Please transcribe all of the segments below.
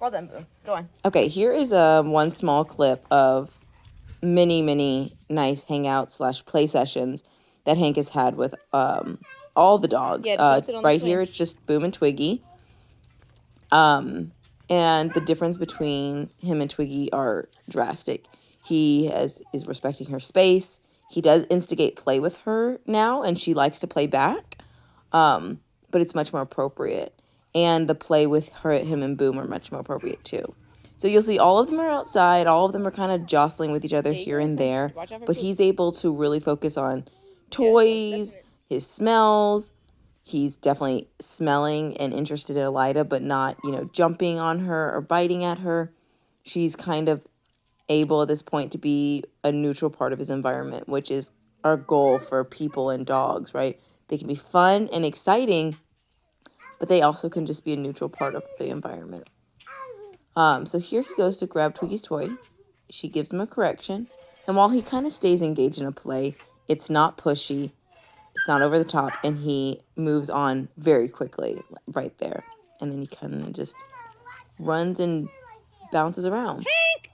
Well done, Boom. Go on. Okay, here is one small clip of many nice hangout / play sessions that Hank has had with all the dogs. Yeah, just don't sit on the right swing. here, it's just Boom and Twiggy. And the difference between him and Twiggy are drastic. He is respecting her space. He does instigate play with her now, and she likes to play back. But it's much more appropriate. And the play with him and Boom are much more appropriate too. So you'll see all of them are outside. All of them are kind of jostling with each other here and there. But he's able to really focus on toys, his smells. He's definitely smelling and interested in Elida, but not, jumping on her or biting at her. She's kind of able at this point to be a neutral part of his environment, which is our goal for people and dogs, right? They can be fun and exciting, but they also can just be a neutral part of the environment. So here he goes to grab Twiggy's toy. She gives him a correction. And while he kind of stays engaged in a play, it's not pushy, it's not over the top, and he moves on very quickly right there. And then he kind of just runs and bounces around. Hank!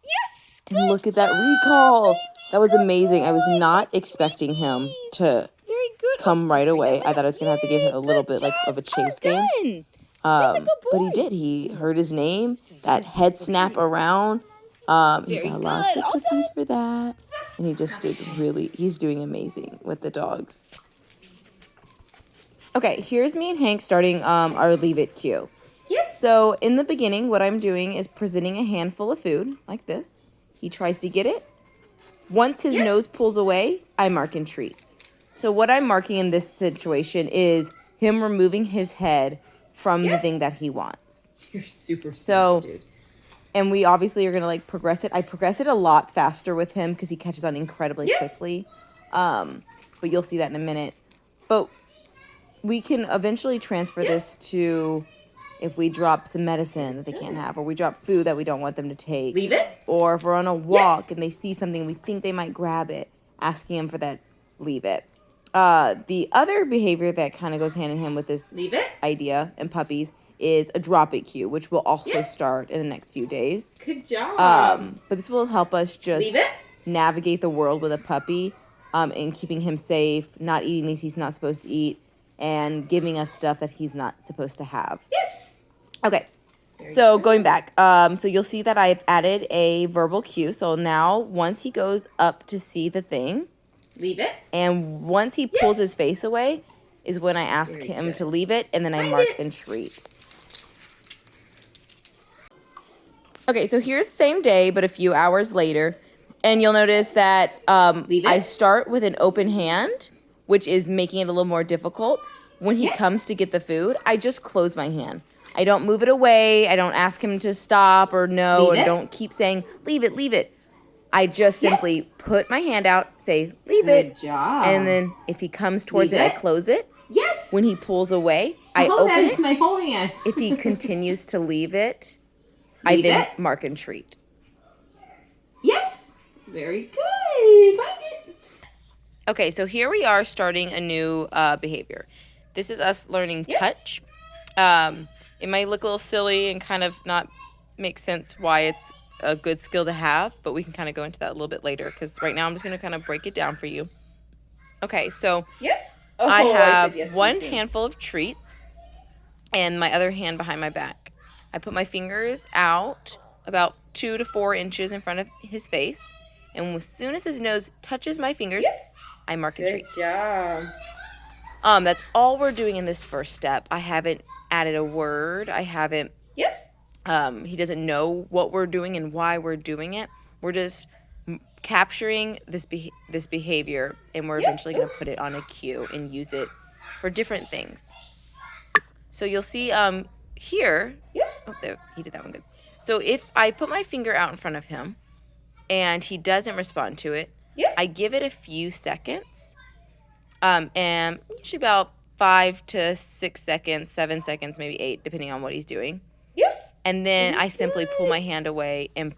Yes! And look at that recall. That was amazing. I was not expecting him to come right away. I thought I was going to have to give him a little bit of a chase game. But he did. He heard his name. That head snap around. He got lots of cookies for that. And he just he's doing amazing with the dogs. Okay, here's me and Hank starting our Leave It cue. Yes. So in the beginning, what I'm doing is presenting a handful of food, like this. He tries to get it. Once his nose pulls away, I mark and treat. So what I'm marking in this situation is him removing his head from the thing that he wants. You're super smart, dude. And we obviously are going to progress it. I progress it a lot faster with him because he catches on incredibly quickly. But you'll see that in a minute. But we can eventually transfer this to if we drop some medicine that they can't have, or we drop food that we don't want them to take. Leave it. Or if we're on a walk and they see something we think they might grab it, asking them for that, leave it. The other behavior that kind of goes hand in hand with this idea in puppies is a drop it cue, which will also start in the next few days. Good job. But this will help us just navigate the world with a puppy, and keeping him safe, not eating things he's not supposed to eat, and giving us stuff that he's not supposed to have. Yes. Okay. So going back, so you'll see that I've added a verbal cue. So now once he goes up to see the thing, leave it. And once he pulls his face away is when I ask him to leave it, and then I mark and treat. Okay, so here's the same day, but a few hours later. And you'll notice that I start with an open hand, which is making it a little more difficult. When he comes to get the food, I just close my hand. I don't move it away. I don't ask him to stop or no, or don't keep saying, leave it, leave it. I just simply put my hand out, say, leave it. Good job. And then if he comes towards it, I close it. Yes. When he pulls away, I open it. With my whole hand. If he continues to leave it, I then mark and treat. Yes. Very good. Find it. Okay, so here we are starting a new behavior. This is us learning touch. It might look a little silly and kind of not make sense why it's a good skill to have, but we can kind of go into that a little bit later because right now I'm just going to kind of break it down for you. Okay, so I have one handful of treats and my other hand behind my back. I put my fingers out about 2 to 4 inches in front of his face, and as soon as his nose touches my fingers, I mark and treat. Good job. That's all we're doing in this first step. I haven't added a word. I haven't. He doesn't know what we're doing and why we're doing it. We're just capturing this behavior, and we're eventually going to put it on a cue and use it for different things. So you'll see here. Oh, there, he did that one good. So if I put my finger out in front of him and he doesn't respond to it, I give it a few seconds, and usually about 5 to 6 seconds, 7 seconds, maybe 8, depending on what he's doing. And then I simply pull my hand away and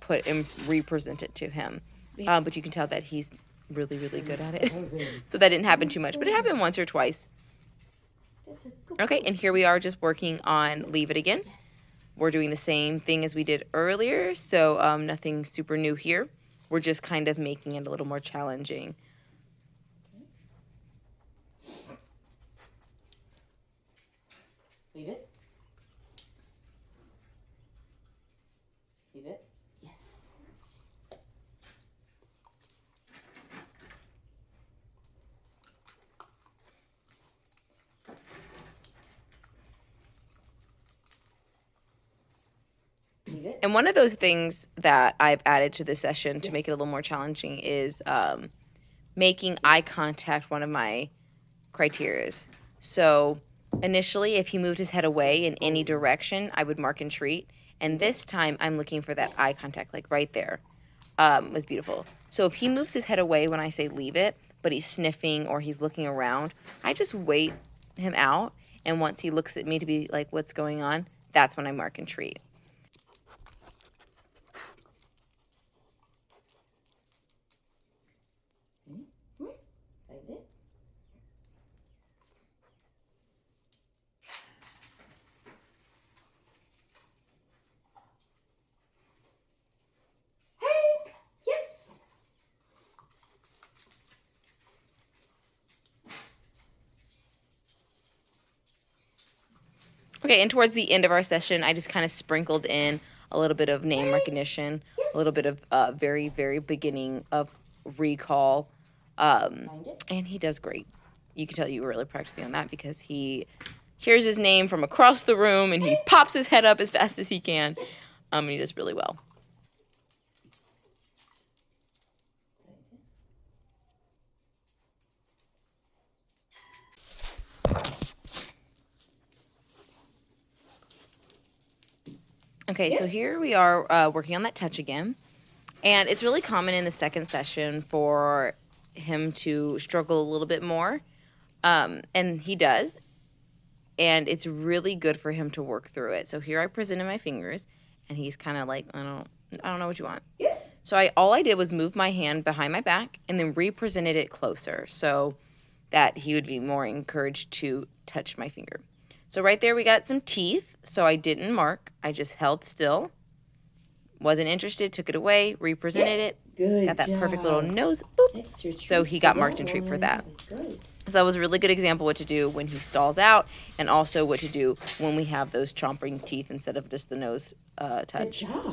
put and represent it to him. But you can tell that he's really, really good at it. So that didn't happen too much, but it happened once or twice. Okay, and here we are just working on leave it again. we're doing the same thing as we did earlier, so nothing super new here. We're just kind of making it a little more challenging. Leave it. Leave it. Yes. Leave it. And one of those things that I've added to this session to make it a little more challenging is making eye contact one of my criterias. So initially, if he moved his head away in any direction, I would mark and treat. And this time, I'm looking for that eye contact, like right there. Was beautiful. So if he moves his head away when I say leave it, but he's sniffing or he's looking around, I just wait him out. And once he looks at me to be like, what's going on, that's when I mark and treat. Find it. Hey! Yes! Okay, and towards the end of our session, I just kind of sprinkled in a little bit of name recognition, a little bit of very, very beginning of recall. And he does great. You can tell you were really practicing on that because he hears his name from across the room and he pops his head up as fast as he can. And he does really well. Okay, so here we are working on that touch again. And it's really common in the second session for him to struggle a little bit more. And he does. And it's really good for him to work through it. So here I presented my fingers, and he's kind of like, I don't know what you want. Yes. So all I did was move my hand behind my back and then represented it closer so that he would be more encouraged to touch my finger. So right there we got some teeth. So I didn't mark. I just held still. Wasn't interested, took it away, represented it. Good got that job. perfect little nose. Boop. Extra So he got marked and treat for that. Good. So that was a really good example what to do when he stalls out, and also what to do when we have those chomping teeth instead of just the nose Good touch. job.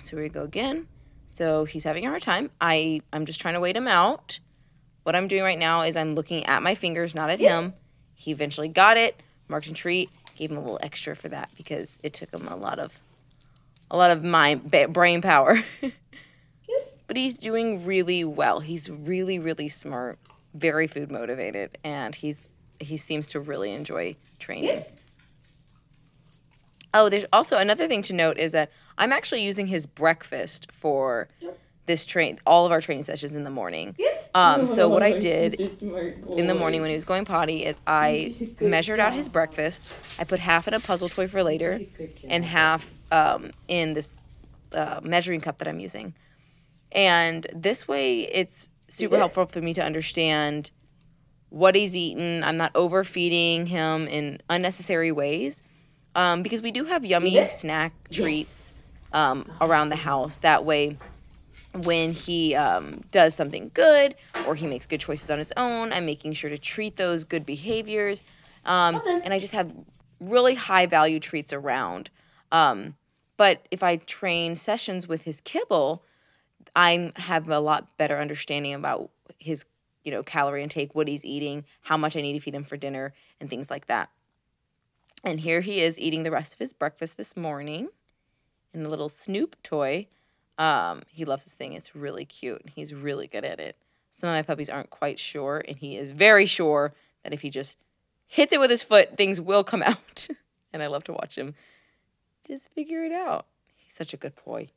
So here we go again. So he's having a hard time. I'm just trying to wait him out. What I'm doing right now is I'm looking at my fingers, not at him. He eventually got it, marked and treat, gave him a little extra for that because it took him a lot of my brain power. Yes. But he's doing really well. He's really, really smart, very food motivated, and he seems to really enjoy training. Yes. Oh, there's also another thing to note is that I'm actually using his breakfast for all of our training sessions in the morning. Yes. So what I did in the morning when he was going potty is I measured out his breakfast. I put half in a puzzle toy for later and half in this measuring cup that I'm using. And this way it's super helpful for me to understand what he's eaten. I'm not overfeeding him in unnecessary ways because we do have yummy snack treats around the house. That way when he does something good or he makes good choices on his own, I'm making sure to treat those good behaviors. And I just have really high value treats around. But if I train sessions with his kibble, I have a lot better understanding about his, calorie intake, what he's eating, how much I need to feed him for dinner, and things like that. And here he is eating the rest of his breakfast this morning in the little Snoop toy. He loves this thing. It's really cute. He's really good at it. Some of my puppies aren't quite sure, and he is very sure that if he just hits it with his foot, things will come out. And I love to watch him just figure it out. He's such a good boy.